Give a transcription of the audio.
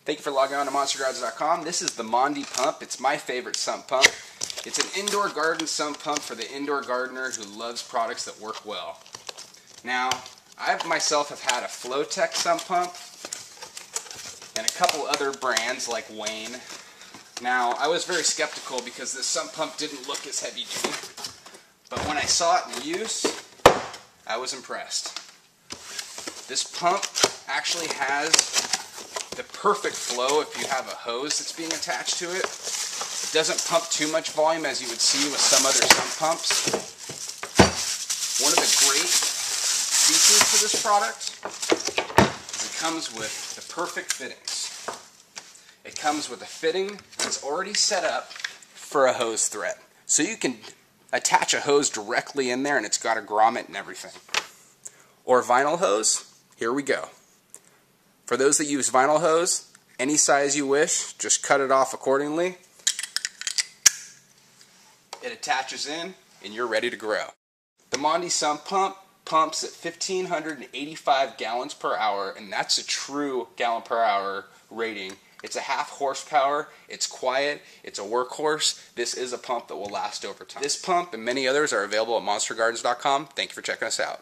Thank you for logging on to monstergardens.com. This is the Mondi pump. It's my favorite sump pump. It's an indoor garden sump pump for the indoor gardener who loves products that work well. Now, I myself have had a Flowtech sump pump and a couple other brands like Wayne. Now, I was very skeptical because this sump pump didn't look as heavy duty, but when I saw it in use, I was impressed. This pump actually has the perfect flow if you have a hose that's being attached to it. It doesn't pump too much volume as you would see with some other sump pumps. One of the great features for this product is it comes with the perfect fittings. It comes with a fitting that's already set up for a hose thread. So you can attach a hose directly in there and it's got a grommet and everything. Or vinyl hose, here we go. For those that use vinyl hose, any size you wish, just cut it off accordingly. It attaches in and you're ready to grow. The Mondi Sump pump pumps at 1,585 gallons per hour, and that's a true gallon per hour rating. It's a half horsepower, it's quiet, it's a workhorse. This is a pump that will last over time. This pump and many others are available at monstergardens.com. Thank you for checking us out.